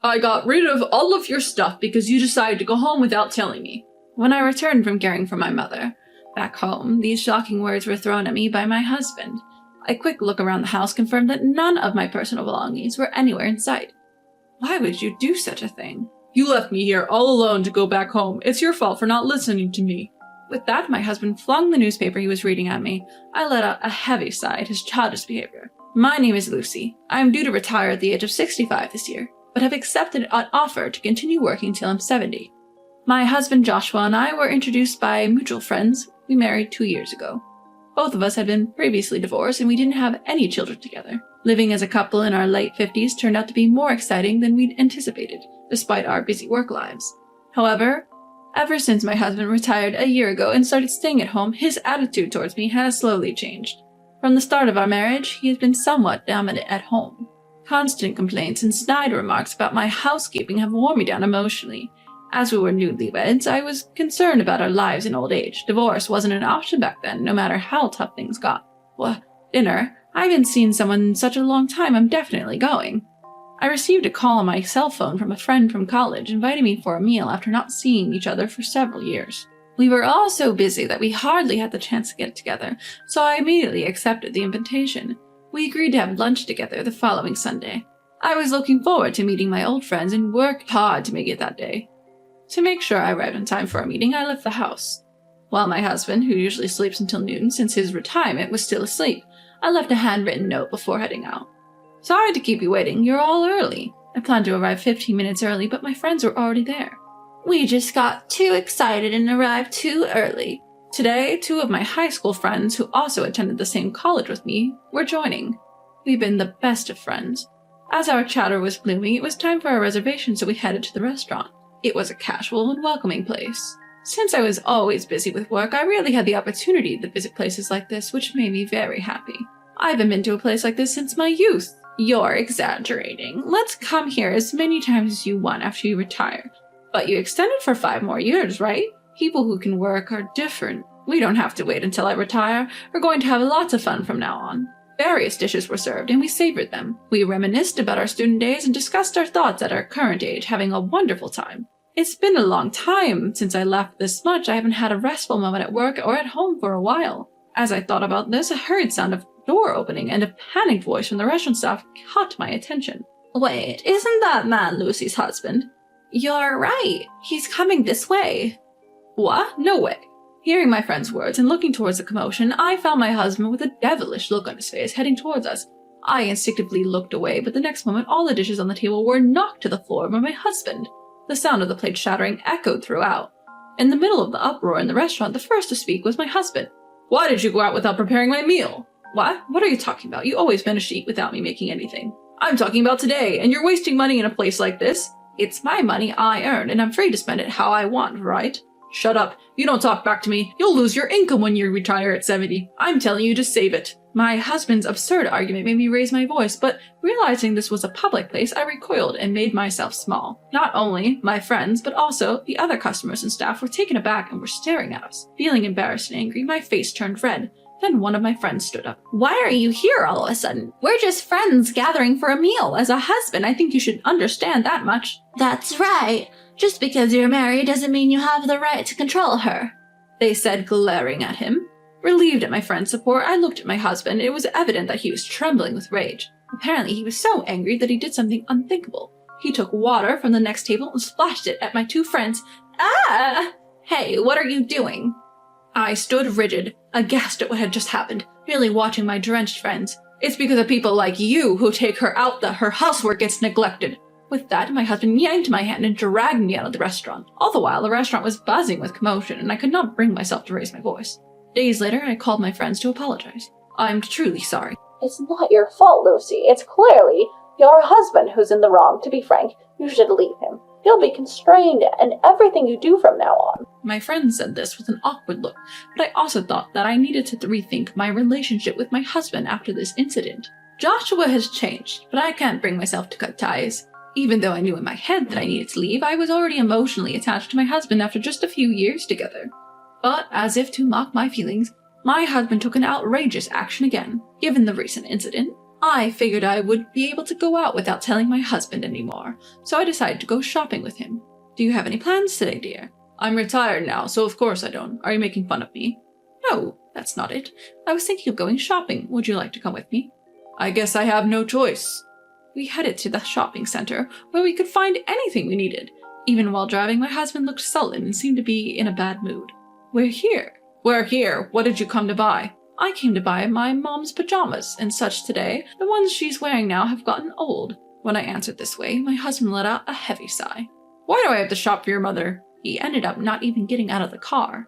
I got rid of all of your stuff because you decided to go home without telling me. When I returned from caring for my mother back home, these shocking words were thrown at me by my husband. A quick look around the house confirmed that none of my personal belongings were anywhere in sight. Why would you do such a thing? You left me here all alone to go back home. It's your fault for not listening to me. With that, my husband flung the newspaper he was reading at me. I let out a heavy sigh at his childish behavior. My name is Lucy. I am due to retire at the age of 65 this year, but have accepted an offer to continue working till I'm 70. My husband Joshua and I were introduced by mutual friends. We married 2 years ago. Both of us had been previously divorced and we didn't have any children together. Living as a couple in our late 50s turned out to be more exciting than we'd anticipated, despite our busy work lives. However, ever since my husband retired a year ago and started staying at home, his attitude towards me has slowly changed. From the start of our marriage, he has been somewhat dominant at home. Constant complaints and snide remarks about my housekeeping have worn me down emotionally. As we were newlyweds, I was concerned about our lives in old age. Divorce wasn't an option back then, no matter how tough things got. Well, dinner? I haven't seen someone in such a long time, I'm definitely going. I received a call on my cell phone from a friend from college, inviting me for a meal after not seeing each other for several years. We were all so busy that we hardly had the chance to get together, so I immediately accepted the invitation. We agreed to have lunch together the following Sunday. I was looking forward to meeting my old friends and worked hard to make it that day. To make sure I arrived in time for our meeting, I left the house. While my husband, who usually sleeps until noon since his retirement, was still asleep, I left a handwritten note before heading out. Sorry to keep you waiting, you're all early. I planned to arrive 15 minutes early, but my friends were already there. We just got too excited and arrived too early. Today, 2 of my high school friends, who also attended the same college with me, were joining. We've been the best of friends. As our chatter was blooming, it was time for our reservation, so we headed to the restaurant. It was a casual and welcoming place. Since I was always busy with work, I rarely had the opportunity to visit places like this, which made me very happy. I haven't been to a place like this since my youth. You're exaggerating. Let's come here as many times as you want after you retire. But you extended for 5 more years, right? People who can work are different. We don't have to wait until I retire. We're going to have lots of fun from now on. Various dishes were served, and we savored them. We reminisced about our student days and discussed our thoughts at our current age, having a wonderful time. It's been a long time since I laughed this much. I haven't had a restful moment at work or at home for a while. As I thought about this, a hurried sound of door opening and a panicked voice from the restaurant staff caught my attention. Wait, isn't that man Lucy's husband? You're right. He's coming this way. What? No way. Hearing my friend's words and looking towards the commotion, I found my husband with a devilish look on his face heading towards us. I instinctively looked away, but the next moment all the dishes on the table were knocked to the floor by my husband. The sound of the plate shattering echoed throughout. In the middle of the uproar in the restaurant, the first to speak was my husband. Why did you go out without preparing my meal? What? What are you talking about? You always manage to eat without me making anything. I'm talking about today, and you're wasting money in a place like this. It's my money I earned, and I'm free to spend it how I want, right? Shut up. You don't talk back to me. You'll lose your income when you retire at 70. I'm telling you to save it. My husband's absurd argument made me raise my voice, but realizing this was a public place, I recoiled and made myself small. Not only my friends, but also the other customers and staff were taken aback and were staring at us. Feeling embarrassed and angry, my face turned red. Then one of my friends stood up. Why are you here all of a sudden? We're just friends gathering for a meal. As a husband, I think you should understand that much. That's right. Just because you're married doesn't mean you have the right to control her, they said, glaring at him. Relieved at my friend's support, I looked at my husband. It was evident that he was trembling with rage. Apparently, he was so angry that he did something unthinkable. He took water from the next table and splashed it at my 2 friends. Ah! Hey, what are you doing? I stood rigid, aghast at what had just happened, merely watching my drenched friends. It's because of people like you who take her out that her housework gets neglected. With that, my husband yanked my hand and dragged me out of the restaurant. All the while, the restaurant was buzzing with commotion, and I could not bring myself to raise my voice. Days later, I called my friends to apologize. I'm truly sorry. It's not your fault, Lucy. It's clearly your husband who's in the wrong. To be frank, you should leave him. He'll be constrained in everything you do from now on. My friend said this with an awkward look, but I also thought that I needed to rethink my relationship with my husband after this incident. Joshua has changed, but I can't bring myself to cut ties. Even though I knew in my head that I needed to leave, I was already emotionally attached to my husband after just a few years together. But, as if to mock my feelings, my husband took an outrageous action again. Given the recent incident, I figured I would be able to go out without telling my husband anymore, so I decided to go shopping with him. Do you have any plans today, dear? I'm retired now, so of course I don't. Are you making fun of me? No, that's not it. I was thinking of going shopping. Would you like to come with me? I guess I have no choice. We headed to the shopping center, where we could find anything we needed. Even while driving, my husband looked sullen and seemed to be in a bad mood. We're here. We're here. What did you come to buy? I came to buy my mom's pajamas and such today. The ones she's wearing now have gotten old. When I answered this way, my husband let out a heavy sigh. Why do I have to shop for your mother? He ended up not even getting out of the car.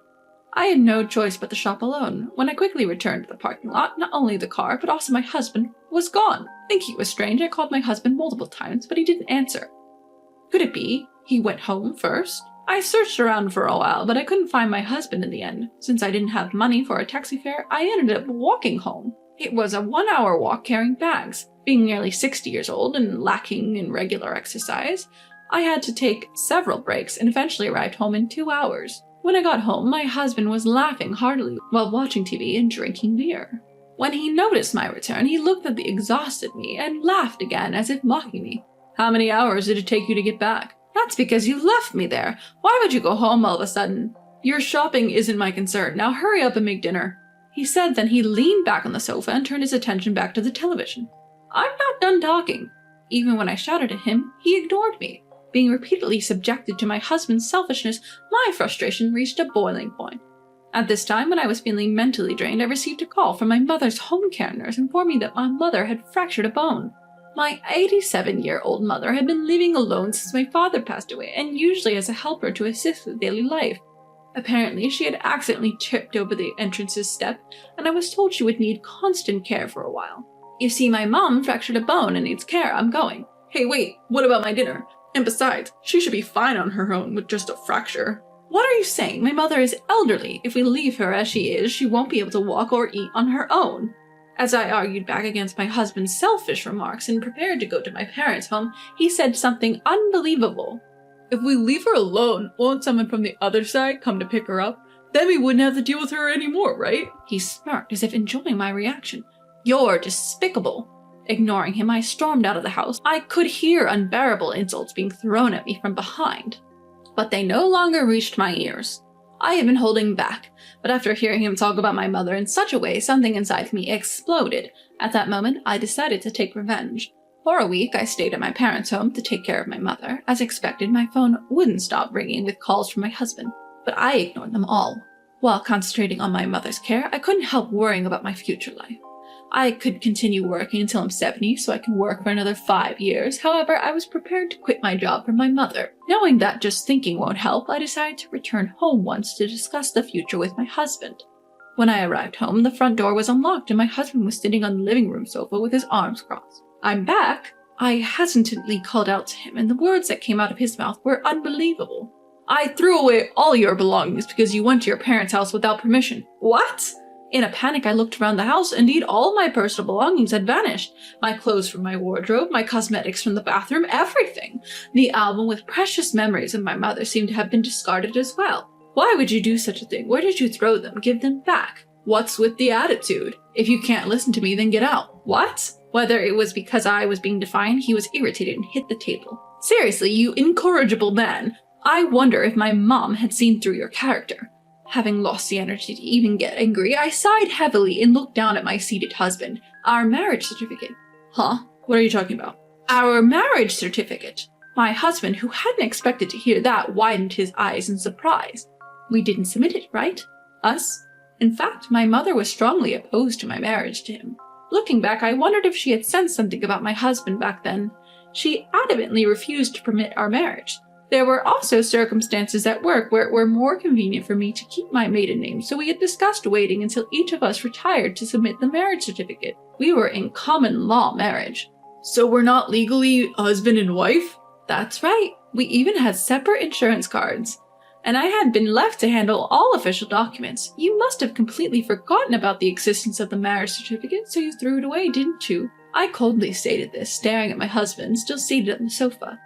I had no choice but to shop alone. When I quickly returned to the parking lot, not only the car, but also my husband was gone. Thinking it was strange, I called my husband multiple times, but he didn't answer. Could it be he went home first? I searched around for a while, but I couldn't find my husband in the end. Since I didn't have money for a taxi fare, I ended up walking home. It was a 1-hour walk carrying bags. Being nearly 60 years old and lacking in regular exercise, I had to take several breaks and eventually arrived home in 2 hours. When I got home, my husband was laughing heartily while watching TV and drinking beer. When he noticed my return, he looked at the exhausted me and laughed again as if mocking me. How many hours did it take you to get back? That's because you left me there. Why would you go home all of a sudden? Your shopping isn't my concern. Now hurry up and make dinner. He said, then he leaned back on the sofa and turned his attention back to the television. I'm not done talking. Even when I shouted at him, he ignored me. Being repeatedly subjected to my husband's selfishness, my frustration reached a boiling point. At this time, when I was feeling mentally drained, I received a call from my mother's home care nurse informing me that my mother had fractured a bone. My 87-year-old mother had been living alone since my father passed away, and usually as a helper to assist with daily life. Apparently, she had accidentally tripped over the entrance's step, and I was told she would need constant care for a while. You see, my mom fractured a bone and needs care. I'm going. Hey, wait, what about my dinner? And besides, she should be fine on her own with just a fracture. What are you saying? My mother is elderly. If we leave her as she is, she won't be able to walk or eat on her own. As I argued back against my husband's selfish remarks and prepared to go to my parents' home, he said something unbelievable. If we leave her alone, won't someone from the other side come to pick her up? Then we wouldn't have to deal with her anymore, right? He smirked as if enjoying my reaction. You're despicable. Ignoring him, I stormed out of the house. I could hear unbearable insults being thrown at me from behind, but they no longer reached my ears. I had been holding back, but after hearing him talk about my mother in such a way, something inside me exploded. At that moment, I decided to take revenge. For a week, I stayed at my parents' home to take care of my mother. As expected, my phone wouldn't stop ringing with calls from my husband, but I ignored them all. While concentrating on my mother's care, I couldn't help worrying about my future life. I could continue working until I'm 70, so I can work for another 5 years. However, I was prepared to quit my job for my mother. Knowing that just thinking won't help, I decided to return home once to discuss the future with my husband. When I arrived home, the front door was unlocked and my husband was sitting on the living room sofa with his arms crossed. I'm back! I hesitantly called out to him, and the words that came out of his mouth were unbelievable. I threw away all your belongings because you went to your parents' house without permission. What? In a panic, I looked around the house. Indeed, all my personal belongings had vanished. My clothes from my wardrobe, my cosmetics from the bathroom, everything. The album with precious memories of my mother seemed to have been discarded as well. Why would you do such a thing? Where did you throw them? Give them back. What's with the attitude? If you can't listen to me, then get out. What? Whether it was because I was being defiant, he was irritated and hit the table. Seriously, you incorrigible man. I wonder if my mom had seen through your character. Having lost the energy to even get angry, I sighed heavily and looked down at my seated husband. Our marriage certificate. Huh? What are you talking about? Our marriage certificate. My husband, who hadn't expected to hear that, widened his eyes in surprise. We didn't submit it, right? Us? In fact, my mother was strongly opposed to my marriage to him. Looking back, I wondered if she had sensed something about my husband back then. She adamantly refused to permit our marriage. There were also circumstances at work where it were more convenient for me to keep my maiden name, so we had discussed waiting until each of us retired to submit the marriage certificate. We were in common law marriage. So we're not legally husband and wife? That's right. We even had separate insurance cards. And I had been left to handle all official documents. You must have completely forgotten about the existence of the marriage certificate, so you threw it away, didn't you? I coldly stated this, staring at my husband, still seated on the sofa.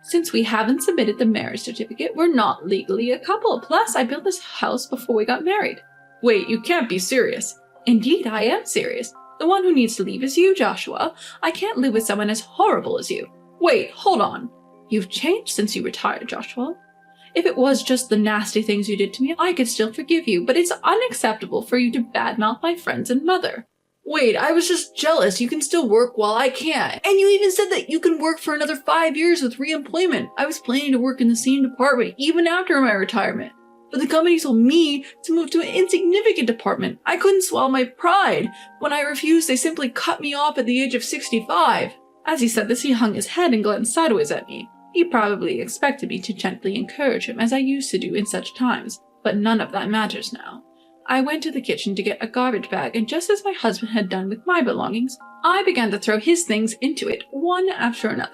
Since we haven't submitted the marriage certificate, we're not legally a couple. Plus, I built this house before we got married. Wait, you can't be serious. Indeed, I am serious. The one who needs to leave is you, Joshua. I can't live with someone as horrible as you. Wait, hold on. You've changed since you retired, Joshua. If it was just the nasty things you did to me, I could still forgive you, but it's unacceptable for you to badmouth my friends and mother. Wait, I was just jealous. You can still work while I can't. And you even said that you can work for another 5 years with re-employment. I was planning to work in the same department even after my retirement. But the company told me to move to an insignificant department. I couldn't swallow my pride. When I refused, they simply cut me off at the age of 65. As he said this, he hung his head and glanced sideways at me. He probably expected me to gently encourage him, as I used to do in such times, but none of that matters now. I went to the kitchen to get a garbage bag, and just as my husband had done with my belongings, I began to throw his things into it, one after another.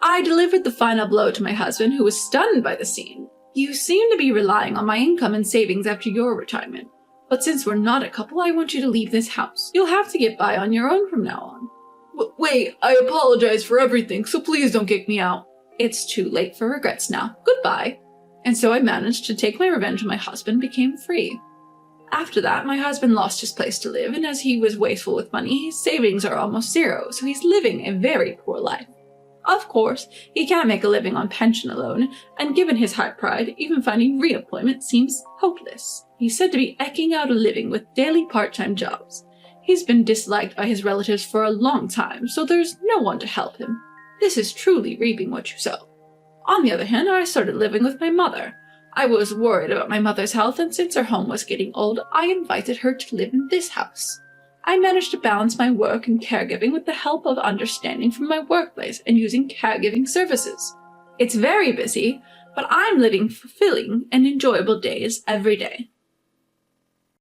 I delivered the final blow to my husband, who was stunned by the scene. You seem to be relying on my income and savings after your retirement, but since we're not a couple, I want you to leave this house. You'll have to get by on your own from now on. Wait, I apologize for everything, so please don't kick me out. It's too late for regrets now. Goodbye. And so I managed to take my revenge when my husband became free. After that, my husband lost his place to live, and as he was wasteful with money, his savings are almost zero, so he's living a very poor life. Of course, he can't make a living on pension alone, and given his high pride, even finding re-employment seems hopeless. He's said to be eking out a living with daily part-time jobs. He's been disliked by his relatives for a long time, so there's no one to help him. This is truly reaping what you sow. On the other hand, I started living with my mother. I was worried about my mother's health, and since her home was getting old, I invited her to live in this house. I managed to balance my work and caregiving with the help of understanding from my workplace and using caregiving services. It's very busy, but I'm living fulfilling and enjoyable days every day.